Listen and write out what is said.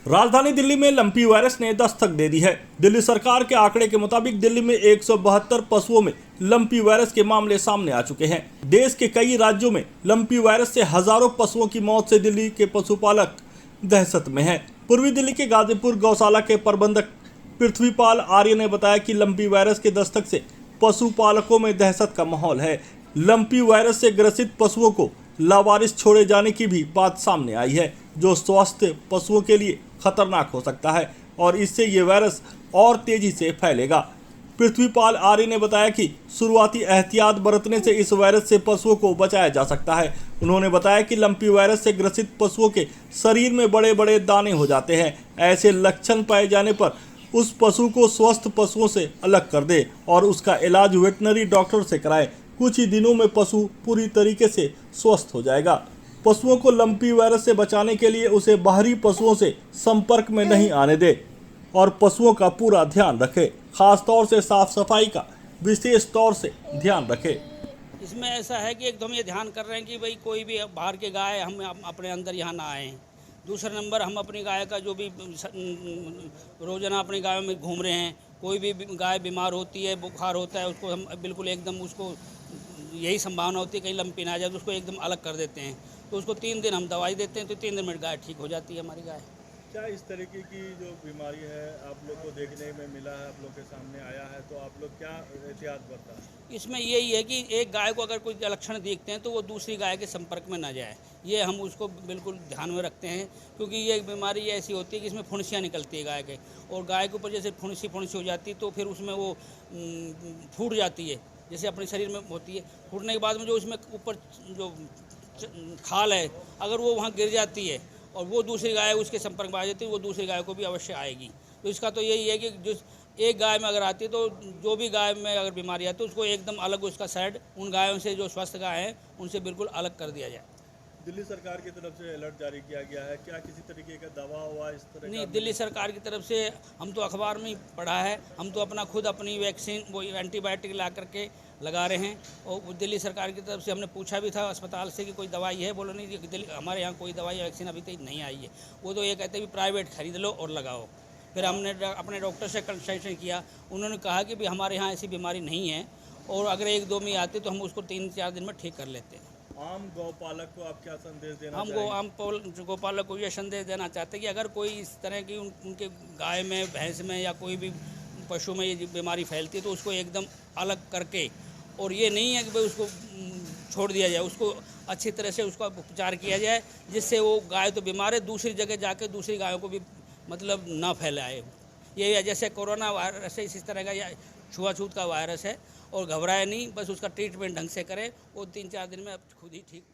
राजधानी दिल्ली में lumpy virus ने दस्तक दे दी है। दिल्ली सरकार के आंकड़े के मुताबिक दिल्ली में 172 पशुओं में लंपी वायरस के मामले सामने आ चुके हैं। देश के कई राज्यों में लंपी वायरस से हजारों पशुओं की मौत से दिल्ली के पशुपालक दहशत में हैं। पूर्वी दिल्ली के गाजीपुर गौशाला के प्रबंधक पृथ्वीपाल आर्य ने बताया कि लंपी वायरस के दस्तक से पशुपालकों में दहशत का माहौल है। लंपी वायरस से ग्रसित पशुओं को लावारिस छोड़े जाने की भी बात सामने आई है, जो स्वस्थ पशुओं के लिए खतरनाक हो सकता है और इससे ये वायरस और तेजी से फैलेगा। पृथ्वीपाल आर्य ने बताया कि शुरुआती एहतियात बरतने से इस वायरस से पशुओं को बचाया जा सकता है। उन्होंने बताया कि लंपी वायरस से ग्रसित पशुओं के शरीर में बड़े बड़े दाने हो जाते हैं। ऐसे लक्षण पाए जाने पर उस पशु को स्वस्थ पशुओं से अलग कर दे और उसका इलाज वेटनरी डॉक्टर से कराए। कुछ ही दिनों में पशु पूरी तरीके से स्वस्थ हो जाएगा। पशुओं को लंपी वायरस से बचाने के लिए उसे बाहरी पशुओं से संपर्क में नहीं आने दे और पशुओं का पूरा ध्यान रखे। खास तौर से साफ सफाई का विशेष तौर से ध्यान रखे। इसमें ऐसा है कि एक तो हम ये ध्यान कर रहे हैं कि भाई कोई भी बाहर के गाय हम अपने अंदर यहाँ ना आए। दूसरा नंबर, हम अपनी गाय का जो भी रोजाना अपनी गायों में घूम रहे हैं, कोई भी गाय बीमार होती है, बुखार होता है, उसको हम बिल्कुल एकदम उसको यही संभावना होती है कहीं लंपी ना आ जाए तो उसको एकदम अलग कर देते हैं। तो उसको 3 दिन हम दवाई देते हैं तो 3 दिन में गाय ठीक हो जाती है हमारी गाय। क्या इस तरीके की जो बीमारी है आप लोग को देखने में मिला है, आप लोग के सामने आया है, तो आप लोग क्या एहतियात बरता है? इसमें यही है कि एक गाय को अगर कोई लक्षण दिखते हैं तो वो दूसरी गाय के संपर्क में ना जाए। ये हम उसको बिल्कुल ध्यान में रखते हैं, क्योंकि ये बीमारी ऐसी होती है कि इसमें फुंसियाँ निकलती है गाय के, और गाय के ऊपर जैसे फुंसी हो जाती है तो फिर उसमें वो फूट जाती है, जैसे अपने शरीर में होती है। फूटने के बाद में जो उसमें ऊपर जो खाल है, अगर वो वहाँ गिर जाती है और वो दूसरी गाय उसके संपर्क में आ जाती है, वो दूसरी गाय को भी अवश्य आएगी। तो इसका तो यही है कि जो एक गाय में अगर आती है तो जो भी गाय में अगर बीमारी आती है उसको एकदम अलग उसका साइड उन गायों से जो स्वस्थ गाय हैं उनसे बिल्कुल अलग कर दिया जाए। दिल्ली सरकार की तरफ से अलर्ट जारी किया गया है, क्या किसी तरीके का दवा हुआ इस तरह? नहीं, दिल्ली सरकार की तरफ से हम तो अखबार में ही पढ़ा है, हम तो अपना खुद अपनी वैक्सीन वो एंटीबायोटिक ला करके लगा रहे हैं। और दिल्ली सरकार की तरफ से हमने पूछा भी था अस्पताल से कि कोई दवाई है, बोलो नहीं दिल्ली हमारे यहाँ कोई दवाई वैक्सीन अभी तक नहीं आई है। वो तो ये कहते हैं कि प्राइवेट खरीद लो और लगाओ। फिर हमने अपने डॉक्टर से कंसल्टेशन किया, उन्होंने कहा कि भी हमारे यहाँ ऐसी बीमारी नहीं है और अगर 1-2 में आती तो हम उसको 3-4 दिन में ठीक कर लेते हैं। आम गौपालक को आप क्या संदेश देना हम आम गौपालक को ये संदेश देना चाहते हैं कि अगर कोई इस तरह की उनके गाय में, भैंस में या कोई भी पशु में ये बीमारी फैलती है तो उसको एकदम अलग करके, और ये नहीं है कि भाई उसको छोड़ दिया जाए, उसको अच्छी तरह से उसका उपचार किया जाए, जिससे वो गाय तो बीमार है दूसरी जगह जाके दूसरी गायों को भी मतलब ना फैलाए। ये जैसे कोरोना वायरस है, इसी तरह का या छुआछूत का वायरस है, और घबराए नहीं, बस उसका ट्रीटमेंट ढंग से करें, वो 3-4 दिन में अब खुद ही ठीक